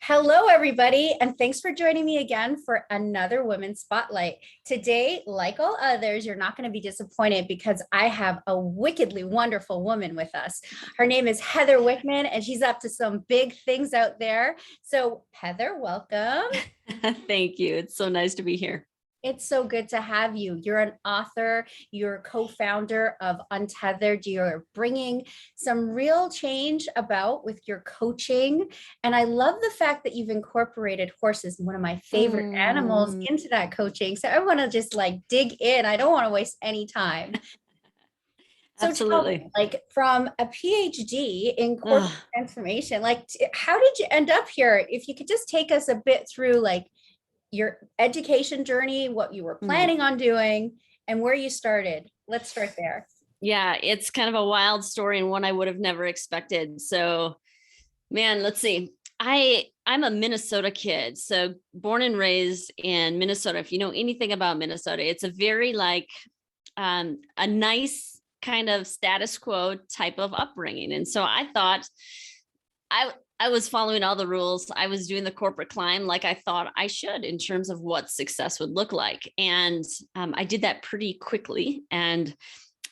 Hello, everybody, and thanks for joining me again for another Women's Spotlight. Today, like all others, you're not going to be disappointed because I have a wickedly wonderful woman with us. Her name is Heather Wickman, and she's up to some big things out there. So, Heather, welcome. Thank you. It's so nice to be here. It's so good to have you. You're an author, you're co-founder of Untethered. You're bringing some real change about with your coaching. And I love the fact that you've incorporated horses, one of my favorite animals, into that coaching. So I want to just dig in. I don't want to waste any time. So Absolutely. tell me, from a PhD in corporate transformation, how did you end up here? If you could just take us a bit through your education journey, what you were planning on doing, and where you started. Let's start there. Yeah, it's kind of a wild story and one I would have never expected. So, man, let's see. I'm a Minnesota kid. So born and raised in Minnesota. If you know anything about Minnesota, it's a very a nice kind of status quo type of upbringing. And so I thought I was following all the rules. I was doing the corporate climb like I thought I should in terms of what success would look like. And I did that pretty quickly. And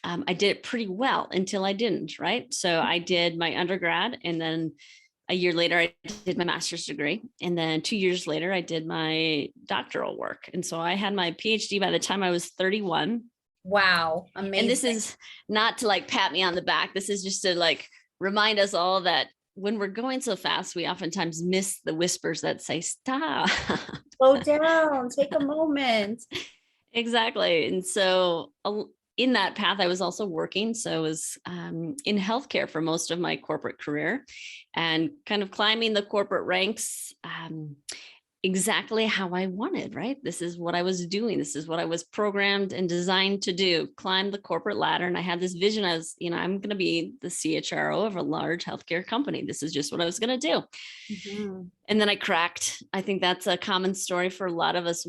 I did it pretty well until I didn't, right? So I did my undergrad, and then a year later, I did my master's degree. And then 2 years later, I did my doctoral work. And so I had my PhD by the time I was 31. Wow. Amazing. And this is not to pat me on the back. This is just to remind us all that when we're going so fast, we oftentimes miss the whispers that say, stop. Slow down, take a moment. Exactly. And so in that path, I was also working. So I was in healthcare for most of my corporate career and kind of climbing the corporate ranks exactly how I wanted, right? This is what I was doing. This is what I was programmed and designed to do, climb the corporate ladder. And I had this vision as, I'm going to be the CHRO of a large healthcare company. This is just what I was going to do. Mm-hmm. And then I cracked. I think that's a common story for a lot of us,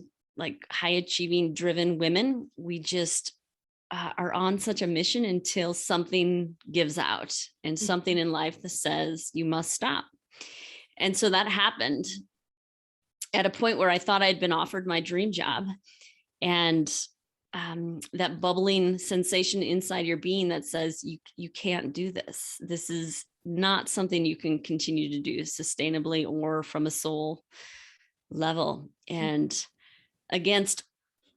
high achieving, driven women. We just are on such a mission until something gives out and something in life that says you must stop. And so that happened at a point where I thought I'd been offered my dream job, and that bubbling sensation inside your being that says you can't do this. This is not something you can continue to do sustainably or from a soul level. And against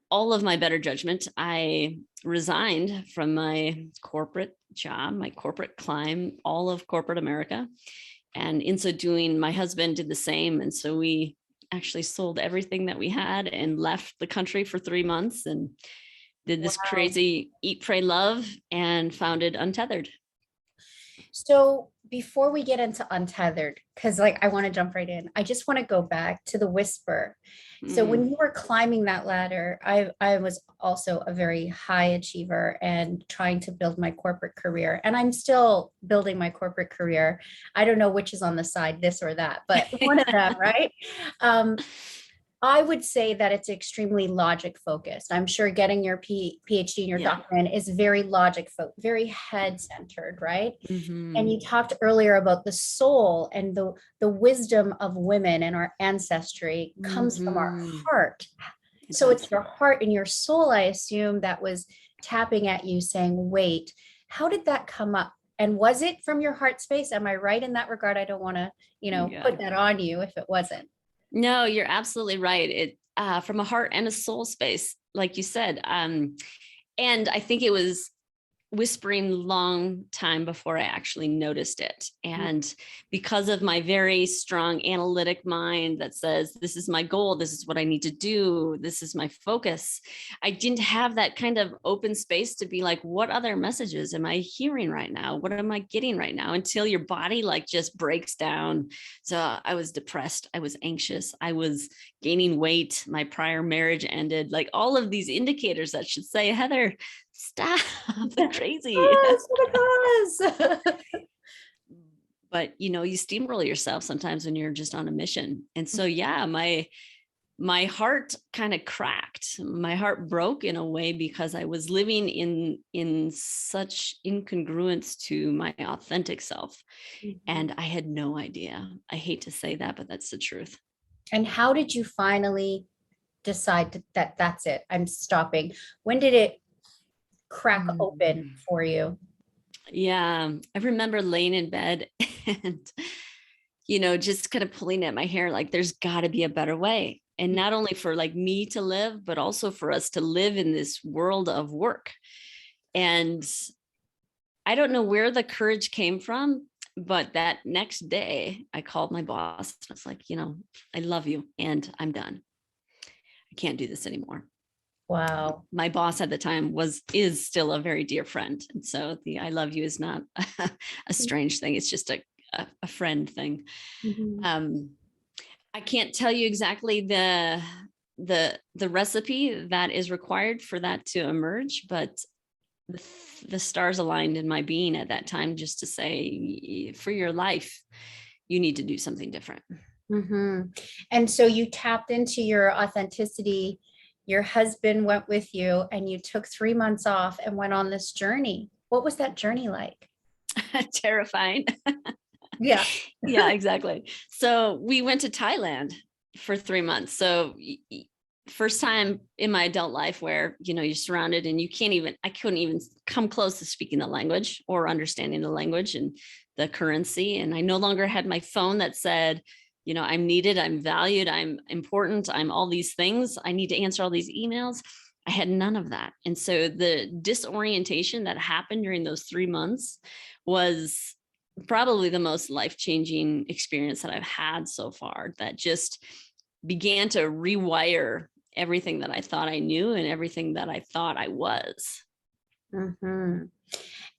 all of my better judgment, I resigned from my corporate job, my corporate climb, all of corporate America. And in so doing, my husband did the same. And so we actually sold everything that we had and left the country for 3 months and did this crazy eat, pray, love, and founded Untethered. So before we get into Untethered, because I want to jump right in, I just want to go back to the whisper. So when you were climbing that ladder, I was also a very high achiever and trying to build my corporate career. And I'm still building my corporate career. I don't know which is on the side, this or that, but one of them, right? I would say that it's extremely logic focused. I'm sure getting your PhD and your doctorate is very very head centered, right? Mm-hmm. And you talked earlier about the soul and the wisdom of women and our ancestry comes from our heart. So it's your heart and your soul, I assume, that was tapping at you saying, wait, how did that come up? And was it from your heart space? Am I right in that regard? I don't want to, put that on you if it wasn't. No, you're absolutely right. It from a heart and a soul space, like you said. And I think it was whispering long time before I actually noticed it. And because of my very strong analytic mind that says, this is my goal, this is what I need to do, this is my focus, I didn't have that kind of open space to be like, what other messages am I hearing right now? What am I getting right now? Until your body just breaks down. So I was depressed. I was anxious. I was gaining weight. My prior marriage ended. All of these indicators that should say, Heather, stop, crazy. But you steamroll yourself sometimes when you're just on a mission. And so my my heart kind of cracked. My heart broke in a way because I was living in such incongruence to my authentic self. And I had no idea. I hate to say that, but that's the truth. And how did you finally decide that that's it? I'm stopping. When did it crack open for you? Yeah, I remember laying in bed and, just kind of pulling at my hair, like there's got to be a better way. And not only for like me to live, but also for us to live in this world of work. And I don't know where the courage came from, but that next day I called my boss. I was like, I love you and I'm done. I can't do this anymore. Wow. My boss at the time is still a very dear friend. And so the I love you is not a strange thing. It's just a friend thing. I can't tell you exactly the recipe that is required for that to emerge, but the stars aligned in my being at that time just to say, for your life, you need to do something different. And so you tapped into your authenticity. Your husband went with you and you took 3 months off and went on this journey. What was that journey like? Terrifying. Yeah. Yeah, exactly. So we went to Thailand for 3 months. So first time in my adult life where, you're surrounded and I couldn't even come close to speaking the language or understanding the language and the currency. And I no longer had my phone that said, I'm needed, I'm valued, I'm important, I'm all these things. I need to answer all these emails. I had none of that. And so the disorientation that happened during those 3 months was probably the most life-changing experience that I've had so far, that just began to rewire everything that I thought I knew and everything that I thought I was.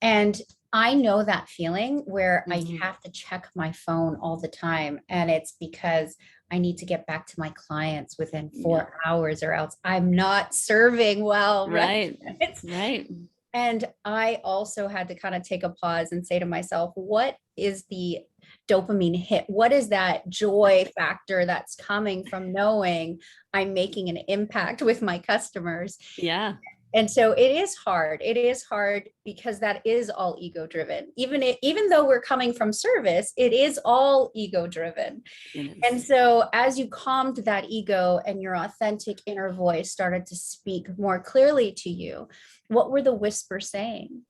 And I know that feeling where I have to check my phone all the time. And it's because I need to get back to my clients within 4 hours or else I'm not serving well. Right. Right. And I also had to kind of take a pause and say to myself, what is the dopamine hit? What is that joy factor that's coming from knowing I'm making an impact with my customers? Yeah. And so it is hard. It is hard because that is all ego driven. Even though we're coming from service, it is all ego driven. And so as you calmed that ego and your authentic inner voice started to speak more clearly to you, what were the whispers saying?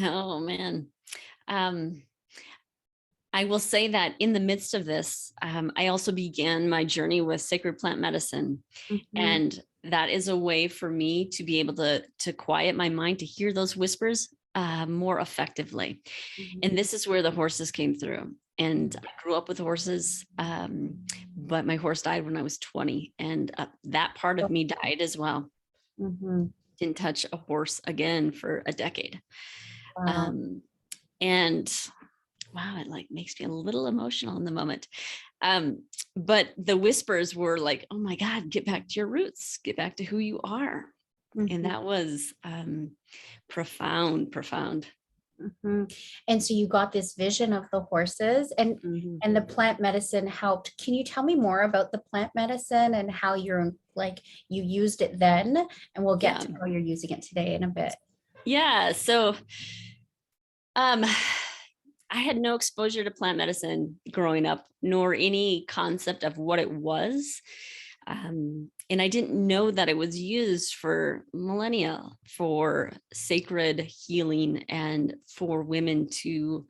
Oh, man. I will say that in the midst of this, I also began my journey with sacred plant medicine. And that is a way for me to be able to quiet my mind, to hear those whispers more effectively. And this is where the horses came through. And I grew up with horses, but my horse died when I was 20. And that part of me died as well. Didn't touch a horse again for a decade. Wow. And wow, it like makes me a little emotional in the moment. But the whispers were like, oh my God, get back to your roots, get back to who you are. And that was profound. And so you got this vision of the horses and the plant medicine helped. Can you tell me more about the plant medicine and how you used it then? And we'll get to how you're using it today in a bit. Yeah. So I had no exposure to plant medicine growing up, nor any concept of what it was. And I didn't know that it was used for millennia, for sacred healing and for women to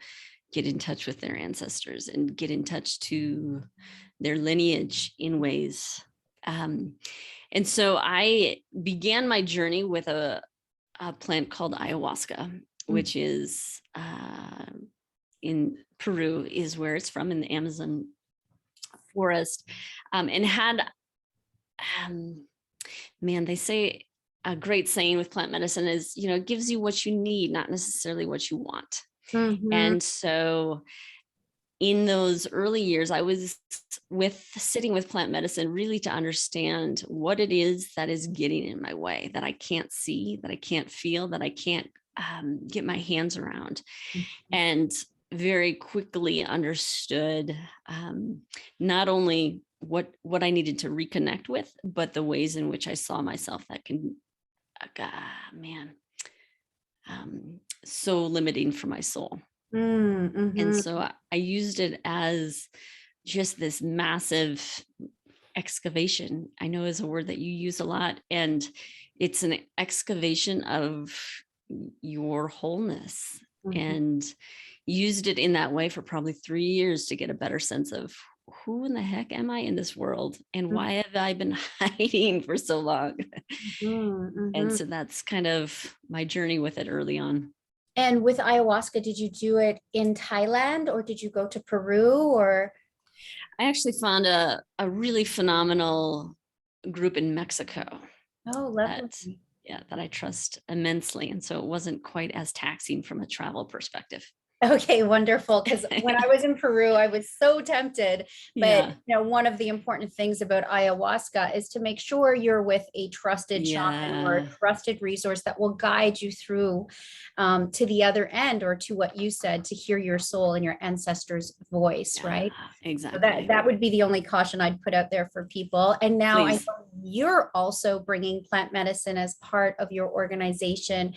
get in touch with their ancestors and get in touch to their lineage in ways. And so I began my journey with a plant called ayahuasca, which is in Peru, is where it's from, in the Amazon forest, and had, they say a great saying with plant medicine is, it gives you what you need, not necessarily what you want. And so in those early years, I was sitting with plant medicine really to understand what it is that is getting in my way, that I can't see, that I can't feel, that I can't get my hands around. And very quickly understood not only what I needed to reconnect with, but the ways in which I saw myself that can, man, so limiting for my soul. And Mm-hmm. so I used it as just this massive excavation. I know is a word that you use a lot, and it's an excavation of your wholeness, Mm-hmm. and used it in that way for probably 3 years to get a better sense of who in the heck am I in this world, and why have I been hiding for so long? And Mm-hmm. so that's kind of my journey with it early on. And with ayahuasca, did you do it in Thailand or did you go to Peru or? I actually found a really phenomenal group in Mexico Oh, that, lovely. yeah, that I trust immensely. And so it wasn't quite as taxing from a travel perspective. Okay, wonderful. Because when I was in Peru, I was so tempted. But Yeah. one of the important things about ayahuasca is to make sure you're with a trusted shaman or a Yeah. trusted resource that will guide you through to the other end, or to what you said, to hear your soul and your ancestors' voice, Yeah, right? So that exactly. that would be the only caution I'd put out there for people. And now I Please. know you're also bringing plant medicine as part of your organization,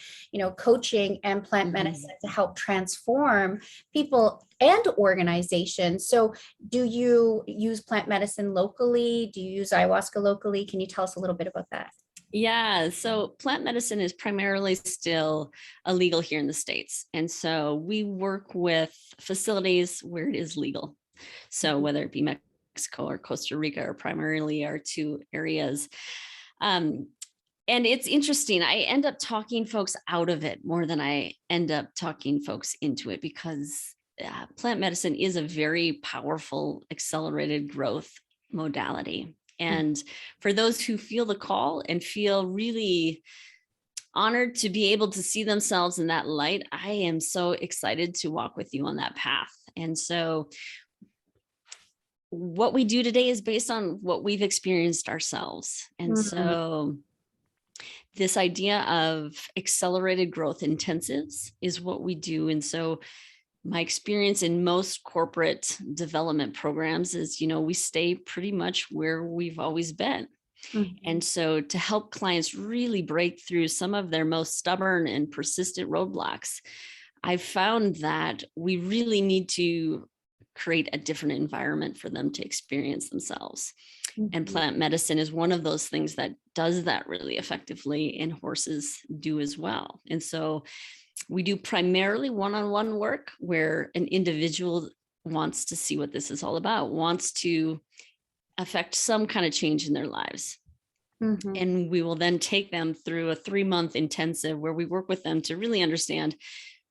coaching and plant Mhm. medicine to help transform people and organizations. So do you use plant medicine locally? Do you use ayahuasca locally? Can you tell us a little bit about that? Yeah, so plant medicine is primarily still illegal here in the States. And so we work with facilities where it is legal. So whether it be Mexico or Costa Rica are primarily our two areas. Um, and it's interesting. I end up talking folks out of it more than I end up talking folks into it, because plant medicine is a very powerful accelerated growth modality. And for those who feel the call and feel really honored to be able to see themselves in that light, I am so excited to walk with you on that path. And so what we do today is based on what we've experienced ourselves. And Mhm. so this idea of accelerated growth intensives is what we do. And so my experience in most corporate development programs is, we stay pretty much where we've always been. Mhm. And so to help clients really break through some of their most stubborn and persistent roadblocks, I've found that we really need to create a different environment for them to experience themselves. And Mhm. plant medicine is one of those things that does that really effectively, and horses do as well. And so we do primarily one-on-one work where an individual wants to see what this is all about, wants to affect some kind of change in their lives. Mhm. And we will then take them through a 3-month intensive where we work with them to really understand,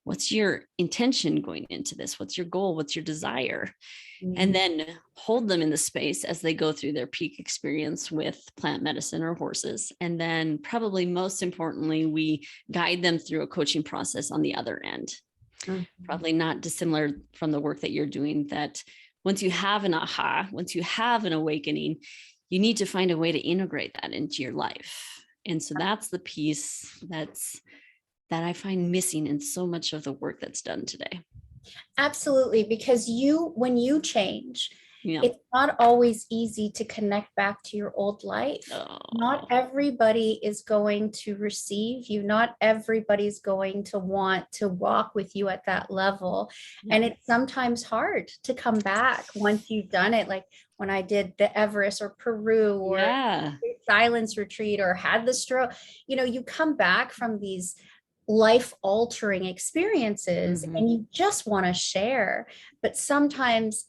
what's your intention going into this? What's your goal? What's your desire? And Mhm. then hold them in the space as they go through their peak experience with plant medicine or horses. And then, probably most importantly, we guide them through a coaching process on the other end. Mhm. Probably not dissimilar from the work that you're doing, that once you have an aha, once you have an awakening, you need to find a way to integrate that into your life. And so that's the piece that I find missing in so much of the work that's done today. Absolutely, because when you change, Yeah. it's not always easy to connect back to your old life. Not Oh, everybody is going to receive you. Not everybody's going to want to walk with you at that level. yeah. And it's sometimes hard to come back once you've done it. Like when I did the Everest or Peru or Yeah. silence retreat or had the stroke, you come back from these life altering experiences and Mhm. you just want to share. But sometimes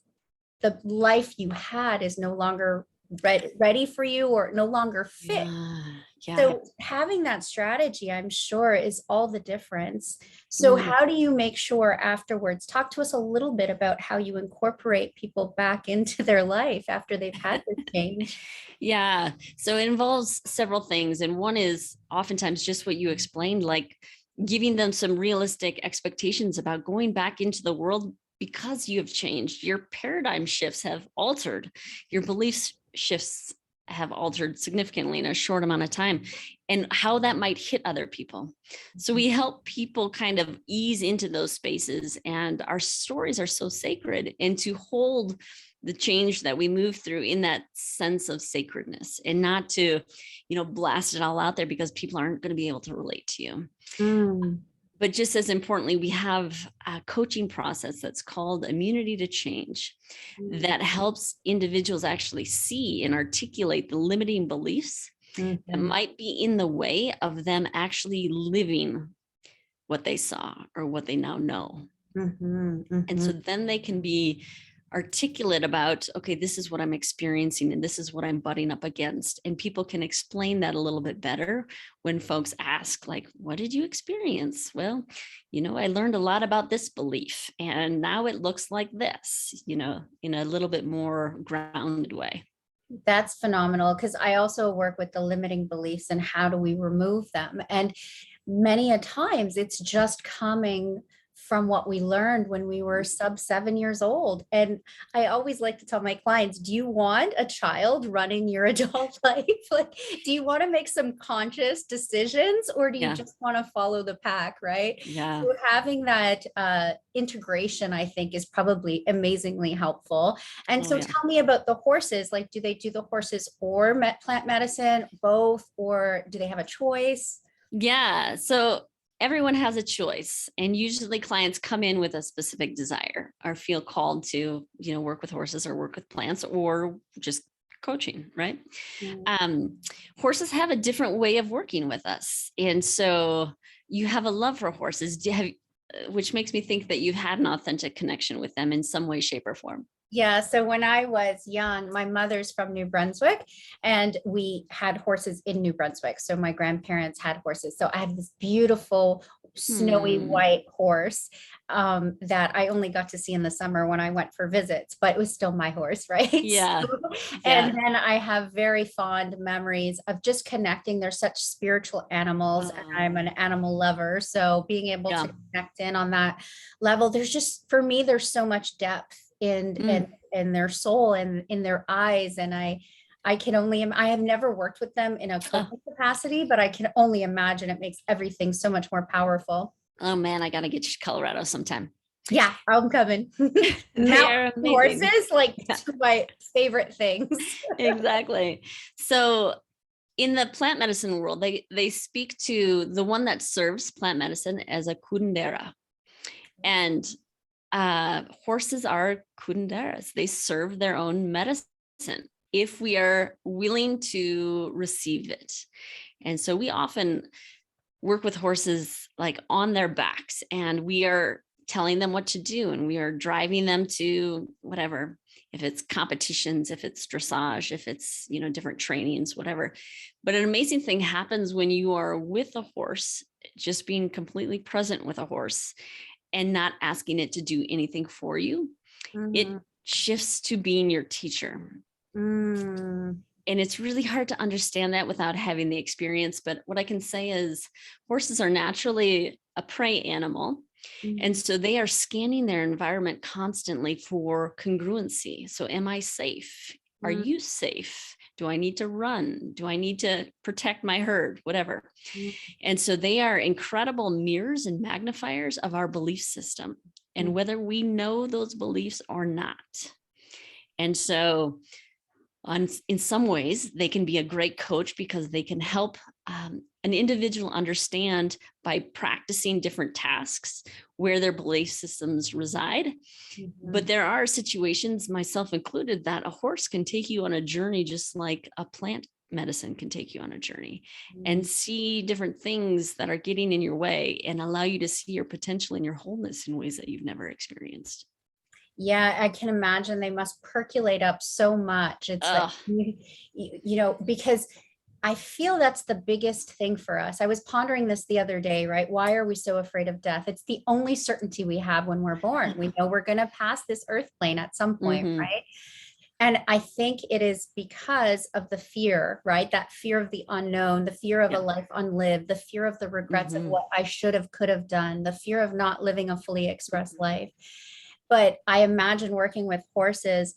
the life you had is no longer ready for you or no longer fit. Yeah. Yeah. So having that strategy, I'm sure, is all the difference. So Mm. how do you make sure afterwards? Talk to us a little bit about how you incorporate people back into their life after they've had this change. Yeah. So it involves several things. And one is oftentimes just what you explained, like giving them some realistic expectations about going back into the world, because you have changed. Your paradigm shifts have altered, your beliefs shifts have altered significantly in a short amount of time, and how that might hit other people. So we help people kind of ease into those spaces. And our stories are so sacred, and to hold the change that we move through in that sense of sacredness, and not to, blast it all out there because people aren't going to be able to relate to you. Mm. But just as importantly, we have a coaching process that's called Immunity to Change that helps individuals actually see and articulate the limiting beliefs that might be in the way of them actually living what they saw or what they now know. And so then they can be articulate about, okay, this is what I'm experiencing and this is what I'm butting up against. And people can explain that a little bit better when folks ask, like, what did you experience? Well, I learned a lot about this belief and now it looks like this, in a little bit more grounded way. That's phenomenal, because I also work with the limiting beliefs and how do we remove them. And many a times it's just coming from what we learned when we were sub 7 years old. And I always like to tell my clients, do you want a child running your adult life? Like, do you want to make some conscious decisions, or do you just want to follow the pack, right? Yeah. So having that integration, I think, is probably amazingly helpful. And so tell me about the horses. Like, do they do the horses or plant medicine, both, or do they have a choice? Yeah. So everyone has a choice, and usually clients come in with a specific desire or feel called to, work with horses or work with plants or just coaching, right? Horses have a different way of working with us. And so you have a love for horses, which makes me think that you've had an authentic connection with them in some way, shape, or form. Yeah. So when I was young, my mother's from New Brunswick and we had horses in New Brunswick. So my grandparents had horses. So I had this beautiful snowy white horse that I only got to see in the summer when I went for visits, but it was still my horse, right? Yeah. And then I have very fond memories of just connecting. They're such spiritual animals, and I'm an animal lover. So being able to connect in on that level, there's just, for me, there's so much depth in their soul and in their eyes. And I have never worked with them in a coaching capacity, but I can only imagine it makes everything so much more powerful. Oh man, I got to get you to Colorado sometime. Yeah, I'm coming. Mountain horses, like two of my favorite things. Exactly. So in the plant medicine world, they speak to the one that serves plant medicine as a curandera. And horses are curanderas. They serve their own medicine if we are willing to receive it. And so we often work with horses like on their backs, and we are telling them what to do, and we are driving them to whatever, if it's competitions, if it's dressage, if it's, different trainings, whatever. But an amazing thing happens when you are with a horse, just being completely present with a horse and not asking it to do anything for you. It shifts to being your teacher. And it's really hard to understand that without having the experience. But what I can say is horses are naturally a prey animal. And so they are scanning their environment constantly for congruency. So am I safe? Are you safe? Do I need to run? Do I need to protect my herd? Whatever. And so they are incredible mirrors and magnifiers of our belief system, and whether we know those beliefs or not. And so in some ways, they can be a great coach because they can help an individual understand by practicing different tasks where their belief systems reside. But there are situations, myself included, that a horse can take you on a journey just like a plant medicine can take you on a journey and see different things that are getting in your way and allow you to see your potential and your wholeness in ways that you've never experienced. Yeah, I can imagine they must percolate up so much. It's like, because I feel that's the biggest thing for us. I was pondering this the other day, right? Why are we so afraid of death? It's the only certainty we have when we're born. We know we're going to pass this earth plane at some point, right? And I think it is because of the fear, right? That fear of the unknown, the fear of a life unlived, the fear of the regrets of what I should have, could have done, the fear of not living a fully expressed life. But I imagine working with horses,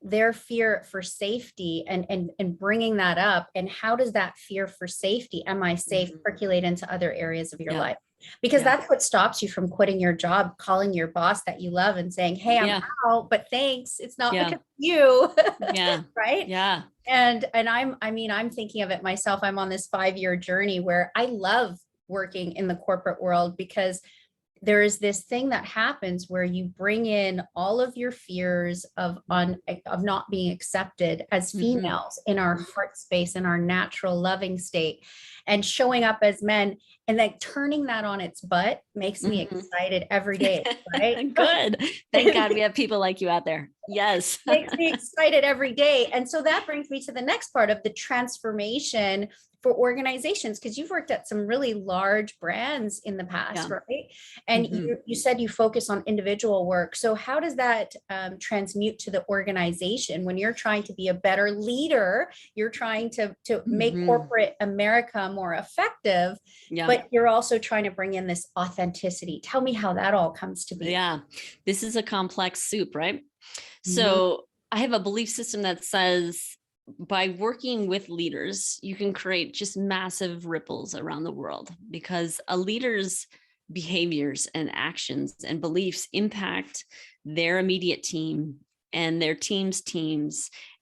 their fear for safety and bringing that up. And how does that fear for safety, am I safe, percolate into other areas of your life? Because Yeah. that's what stops you from quitting your job, calling your boss that you love and saying, hey, I'm Yeah. out, but thanks. It's not Yeah. because of you. Yeah. Right. Yeah. And I'm thinking of it myself. I'm on this 5-year journey where I love working in the corporate world because there is this thing that happens where you bring in all of your fears of not being accepted as Mhm. females in our heart space, in our natural loving state, and showing up as men, and like turning that on its butt makes me Mhm. excited every day, right? Good. Thank God we have people like you out there. Yes. Makes me excited every day. And so that brings me to the next part of the transformation for organizations, because you've worked at some really large brands in the past, Yeah. right? And Mhm. you said you focus on individual work. So how does that transmute to the organization when you're trying to be a better leader? You're trying to make Mhm. corporate America more effective, Yeah. but you're also trying to bring in this authenticity. Tell me how that all comes to be. Yeah. This is a complex soup, right? Mhm. So I have a belief system that says by working with leaders, you can create just massive ripples around the world, because a leader's behaviors and actions and beliefs impact their immediate team and their teams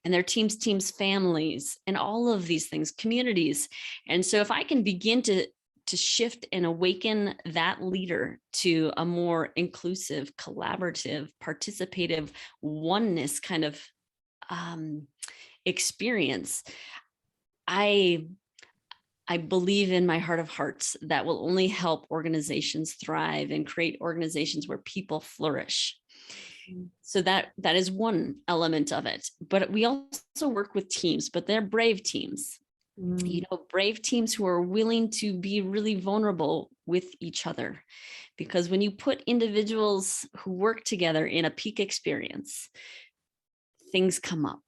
and their teams families and all of these things, communities. And so if I can begin to shift and awaken that leader to a more inclusive, collaborative, participative oneness kind of experience, I I believe in my heart of hearts that will only help organizations thrive and create organizations where people flourish. So that is one element of it. But we also work with teams, but they're brave teams. Mm. Brave teams who are willing to be really vulnerable with each other. Because when you put individuals who work together in a peak experience, things come up,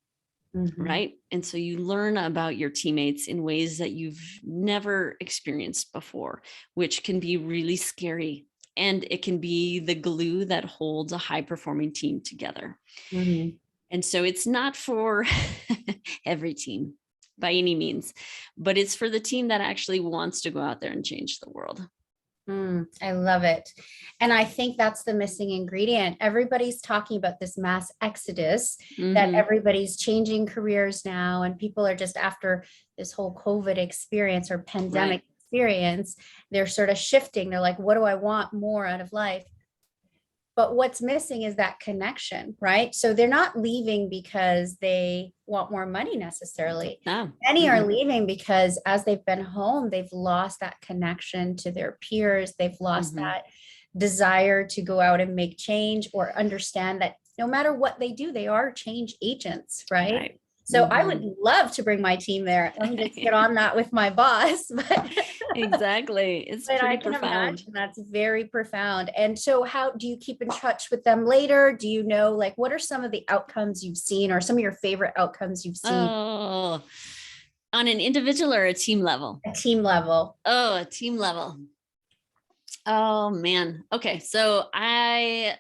Mhm. right? And so you learn about your teammates in ways that you've never experienced before, which can be really scary. And it can be the glue that holds a high performing team together. Mhm. And so it's not for every team by any means, but it's for the team that actually wants to go out there and change the world. I love it. And I think that's the missing ingredient. Everybody's talking about this mass exodus, that Mm-hmm. everybody's changing careers now, and people are just after this whole COVID experience or Right. pandemic experience, they're sort of shifting. They're like, what do I want more out of life? But what's missing is that connection, right? So they're not leaving because they want more money necessarily. Ah, Many are mm-hmm. leaving because as they've been home, they've lost that connection to their peers. They've lost Mm-hmm. that desire to go out and make change, or understand that no matter what they do, they are change agents, right? Right. So I would Mm-hmm. love to bring my team there. Let me just get on that with my boss. Exactly. It's But I pretty can profound. imagine that's very profound. And so, how do you keep in touch with them later? Do you know, like, what are some of the outcomes you've seen, or some of your favorite outcomes you've seen Oh, on an individual or a team level? at team level? Oh, a team level. Oh man. Okay, so I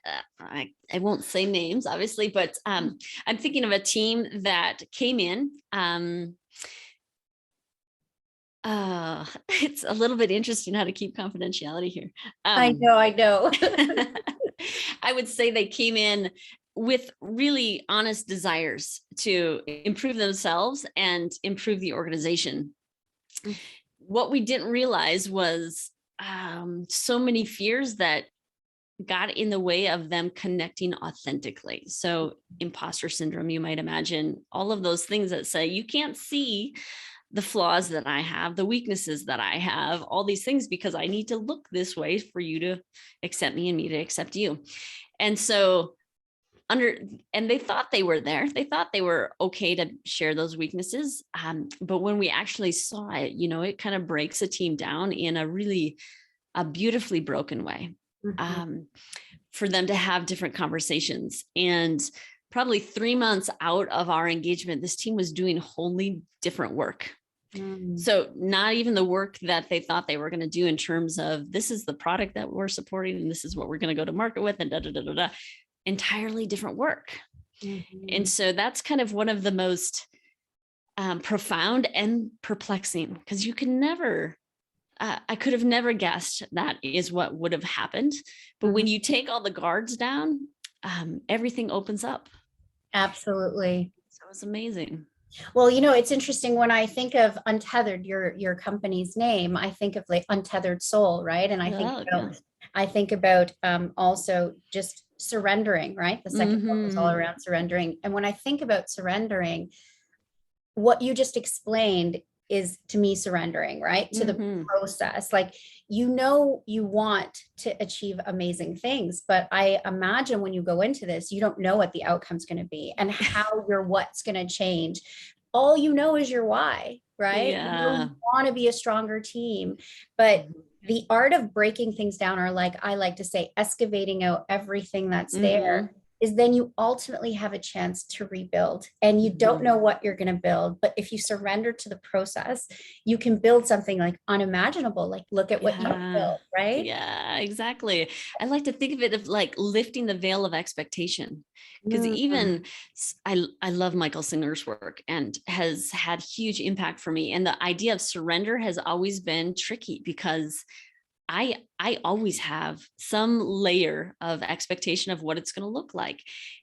won't say names, obviously, but I'm thinking of a team that came in. It's a little bit interesting how to keep confidentiality here. I know, I know. I would say they came in with really honest desires to improve themselves and improve the organization. What we didn't realize was so many fears that got in the way of them connecting authentically. So, imposter syndrome, you might imagine, all of those things that say you can't see the flaws that I have, the weaknesses that I have, all these things, because I need to look this way for you to accept me and me to accept you. And so, and they thought they were there. They thought they were okay to share those weaknesses. But when we actually saw it, it kind of breaks a team down in a beautifully broken way. Mhm. For them to have different conversations. And probably 3 months out of our engagement, this team was doing wholly different work. Mm. So not even the work that they thought they were going to do in terms of this is the product that we're supporting and this is what we're going to go to market with and entirely different work. And Mhm. so that's kind of one of the most profound and perplexing, because you can never I could have never guessed that is what would have happened. But when you take all the guards down, everything opens up. Absolutely. So it's amazing. Well, it's interesting when I think of Untethered, your company's name, I think of like untethered soul, right? And Oh, yeah. I think about also just surrendering, right? The second book is all around surrendering. And when I think about surrendering, what you just explained is to me surrendering, right? To the process. Like, you want to achieve amazing things, but I imagine when you go into this, you don't know what the outcome's going to be and how your what's going to change. All you know is your why, right? Yeah. You want to be a stronger team, but the art of breaking things down, or like I like to say, excavating out everything that's there, is then you ultimately have a chance to rebuild, and you don't know what you're going to build. But if you surrender to the process, you can build something like unimaginable. Like, look at what you built, right? Yeah, exactly. I like to think of it of like lifting the veil of expectation, because even I love Michael Singer's work and has had huge impact for me. And the idea of surrender has always been tricky because I always have some layer of expectation of what it's going to look like.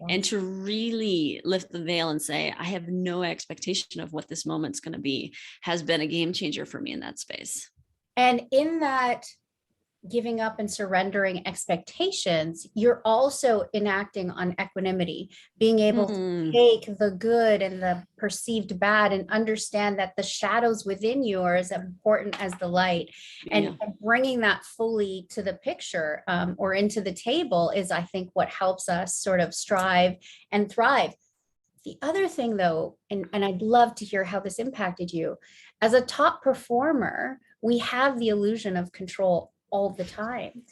And to really lift the veil and say, I have no expectation of what this moment's going to be, has been a game changer for me in that space. And in that giving up and surrendering expectations, you're also enacting on equanimity, being able to take the good and the perceived bad and understand that the shadows within you are as important as the light. And bringing that fully to the picture, or into the table, is, I think, what helps us sort of strive and thrive. The other thing, though, and I'd love to hear how this impacted you, as a top performer, we have the illusion of control all the time.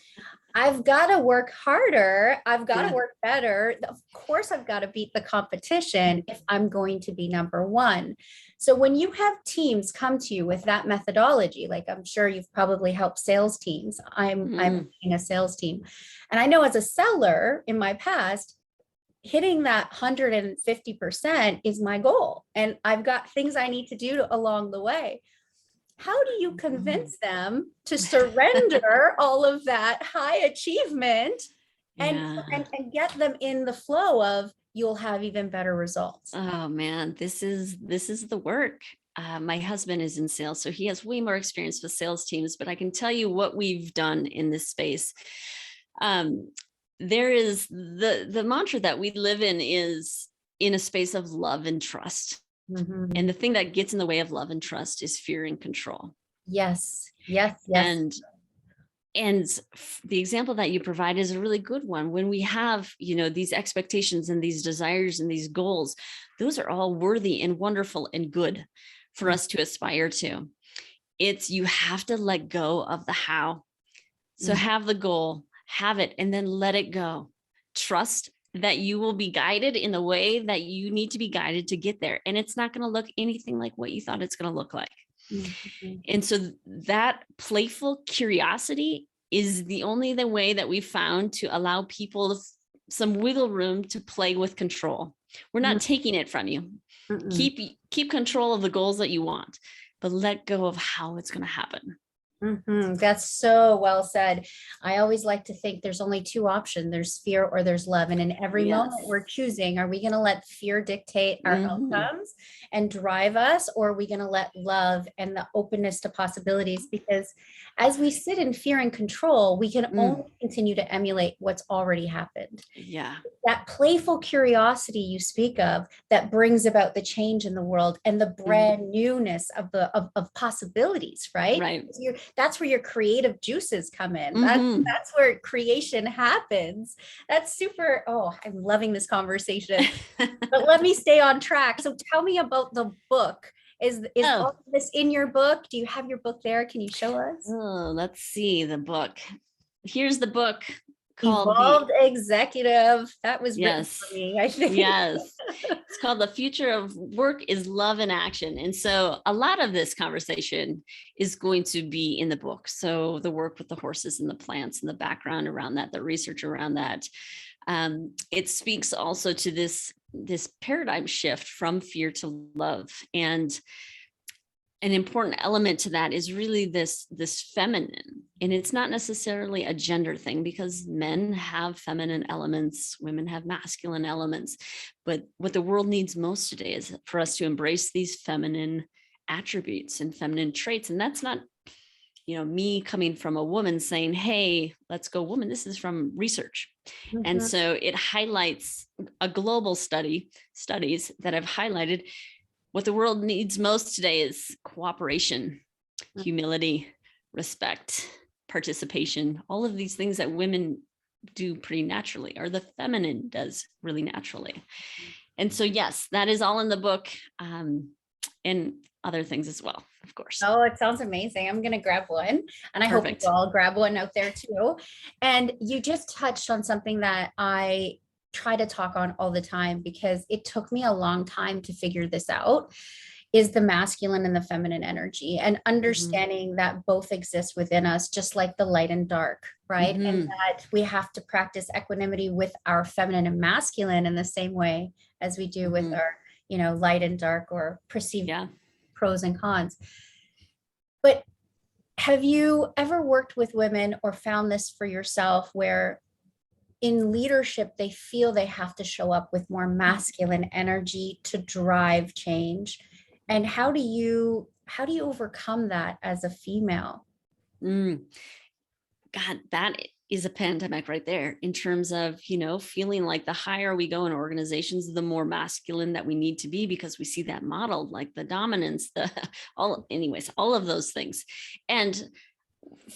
I've got to work harder. I've got to work better. Of course, I've got to beat the competition if I'm going to be number one. So when you have teams come to you with that methodology, like I'm sure you've probably helped sales teams. I'm in a sales team. And I know as a seller in my past, hitting that 150% is my goal. And I've got things I need to do along the way. How do you convince them to surrender all of that high achievement and get them in the flow of, you'll have even better results? Oh man, this is the work. My husband is in sales, so he has way more experience with sales teams, but I can tell you what we've done in this space. There is the mantra that we live in is in a space of love and trust. And the thing that gets in the way of love and trust is fear and control. Yes. And the example that you provide is a really good one. When we have, these expectations and these desires and these goals, those are all worthy and wonderful and good for us to aspire to. You have to let go of the how. So have the goal, have it, and then let it go. Trust that you will be guided in the way that you need to be guided to get there. And it's not going to look anything like what you thought it's going to look like. And so that playful curiosity is the way that we've found to allow people some wiggle room to play with control. We're not taking it from you. Keep control of the goals that you want, but let go of how it's going to happen. That's so well said. I always like to think there's only two options. There's fear or there's love. And in every moment we're choosing, are we going to let fear dictate our outcomes and drive us? Or are we going to let love and the openness to possibilities? Because as we sit in fear and control, we can only continue to emulate what's already happened. Yeah. That playful curiosity you speak of that brings about the change in the world and the brand newness of of possibilities, right? Right. That's where your creative juices come in. That's where creation happens. That's super. Oh, I'm loving this conversation. But let me stay on track. So tell me about the book. Is all of this in your book? Do you have your book there? Can you show us? Oh, let's see the book. Here's the book called Evolved Executive. That was written for me, I think. Yes. It's called The Future of Work is Love in Action. And so a lot of this conversation is going to be in the book. So the work with the horses and the plants and the background around that, the research around that. It speaks also to this paradigm shift from fear to love. And an important element to that is really this feminine, and it's not necessarily a gender thing, because men have feminine elements, women have masculine elements, but what the world needs most today is for us to embrace these feminine attributes and feminine traits. And that's not, me coming from a woman saying, hey, let's go woman. This is from research. And so it highlights a global studies that have highlighted what the world needs most today is cooperation, humility, respect, participation, all of these things that women do pretty naturally, or the feminine does really naturally. And so, yes, that is all in the book, and other things as well, of course. Oh, it sounds amazing. I'm going to grab one, and I hope you all grab one out there too. And you just touched on something that I try to talk on all the time, because it took me a long time to figure this out, is the masculine and the feminine energy, and understanding that both exist within us, just like the light and dark, right? And that we have to practice equanimity with our feminine and masculine in the same way as we do with our, light and dark, or perceived pros and cons. But have you ever worked with women or found this for yourself, where in leadership, they feel they have to show up with more masculine energy to drive change? And how do you overcome that as a female? God, that is a pandemic right there, in terms of, feeling like the higher we go in organizations, the more masculine that we need to be, because we see that modeled, like the dominance, all of those things. And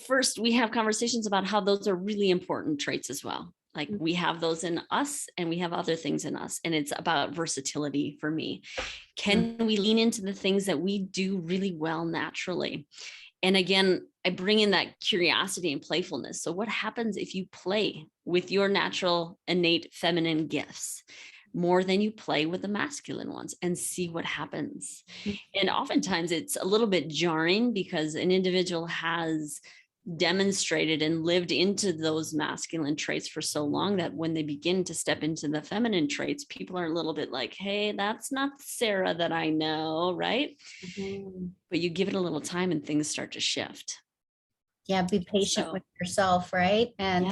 first, we have conversations about how those are really important traits as well. Like, we have those in us, and we have other things in us. And it's about versatility for me. Can we lean into the things that we do really well naturally? And again, I bring in that curiosity and playfulness. So what happens if you play with your natural, innate feminine gifts more than you play with the masculine ones, and see what happens? And oftentimes it's a little bit jarring, because an individual has demonstrated and lived into those masculine traits for so long that when they begin to step into the feminine traits, people are a little bit like, hey, that's not Sarah that I know, right? But you give it a little time and things start to shift. Yeah, be patient with yourself, right? And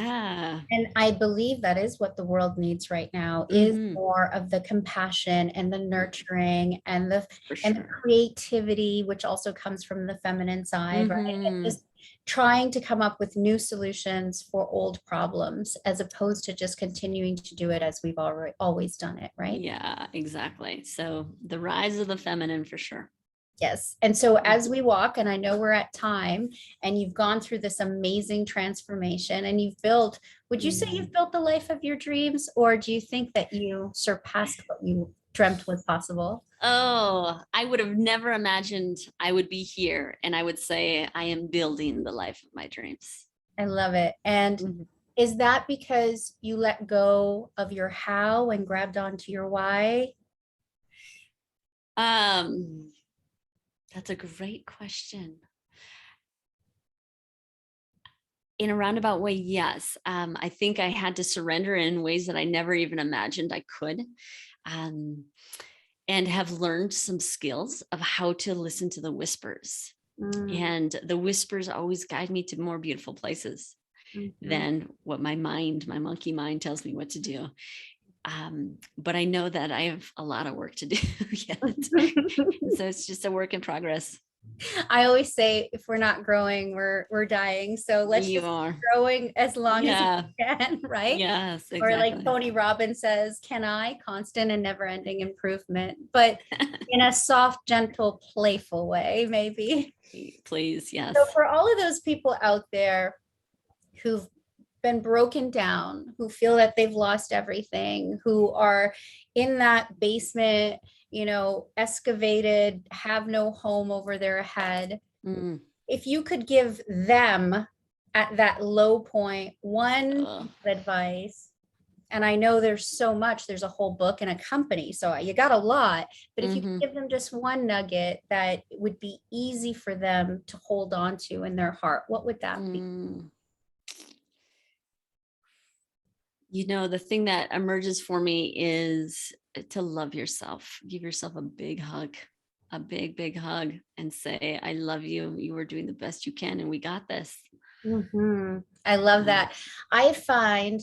I believe that is what the world needs right now, is more of the compassion and the nurturing and the creativity, which also comes from the feminine side, right? And just trying to come up with new solutions for old problems, as opposed to just continuing to do it as we've always done it, right? Yeah, exactly. So the rise of the feminine, for sure. Yes. And so as we walk, and I know we're at time, and you've gone through this amazing transformation, and would you say you've built the life of your dreams, or do you think that you surpassed what you dreamt was possible? Oh, I would have never imagined I would be here, and I would say I am building the life of my dreams. I love it. And is that because you let go of your how and grabbed onto your why? That's a great question. In a roundabout way, yes. I think I had to surrender in ways that I never even imagined I could, and have learned some skills of how to listen to the whispers. And the whispers always guide me to more beautiful places than what my monkey mind tells me what to do. But I know that I have a lot of work to do yet. So it's just a work in progress. I always say, if we're not growing, we're dying. So let's just keep growing as long as we can, right? Yes, exactly. Or like Tony Robbins says, constant and never ending improvement, but in a soft, gentle, playful way, maybe. Please, yes. So for all of those people out there who've been broken down, who feel that they've lost everything, who are in that basement, excavated, have no home over their head. If you could give them, at that low point, one advice, and I know there's so much, there's a whole book and a company, so you got a lot, but if you could give them just one nugget that would be easy for them to hold on to in their heart, what would that be? The thing that emerges for me is to love yourself. Give yourself a big hug. a big, big hug and say, I love you. You are doing the best you can, and we got this. I love Yeah. that. I find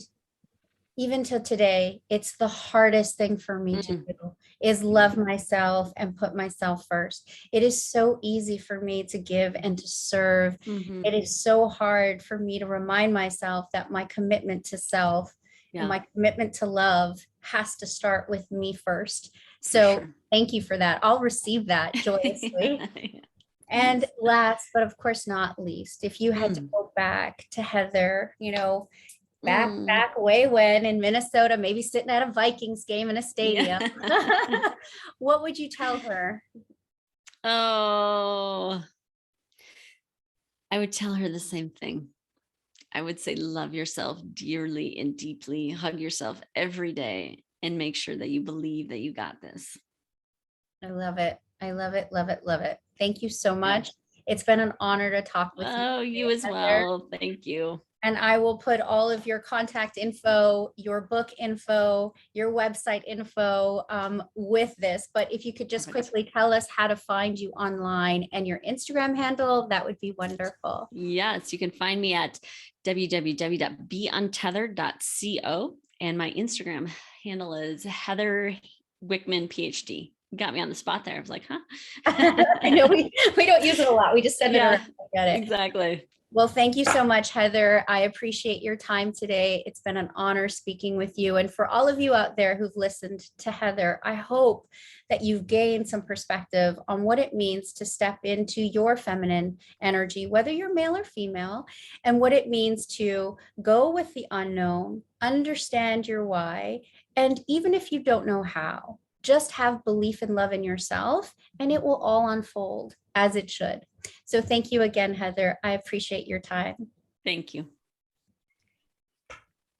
even till today, it's the hardest thing for me to Mm, do is yeah. love myself and put myself first. It is so easy for me to give and to serve. Mhm. It is so hard for me to remind myself that my commitment to self and Yeah, my commitment to love has to start with me first. for So sure. thank you for that. I'll receive that joyously. Yeah. And Thanks. last, but of course not least, if you had to Mm, go back to Heather, mm. back way when in Minnesota, maybe sitting at a Vikings game in a Yeah. stadium, what would you tell her? Oh, I would tell her the same thing. I would say, love yourself dearly and deeply, hug yourself every day, and make sure that you believe that you got this. I love it. I love it, love it, love it. Thank you so Yeah. much. It's been an honor to talk with you Oh, you today, as Heather. well. Thank you. And I will put all of your contact info, your book info, your website info with this. But if you could just Perfect. quickly tell us how to find you online and your Instagram handle, that would be wonderful. Yes, you can find me at www.beuntethered.co. And my Instagram handle is Heather Wickman, PhD. Got me on the spot there. I was like, huh? I know we don't use it a lot. We just send it around. Yeah, I get it. exactly. Well, thank you so much, Heather. I appreciate your time today. It's been an honor speaking with you. And for all of you out there who've listened to Heather, I hope that you've gained some perspective on what it means to step into your feminine energy, whether you're male or female, and what it means to go with the unknown, understand your why, and even if you don't know how, just have belief and love in yourself, and it will all unfold as it should. So thank you again, Heather. I appreciate your time. Thank you.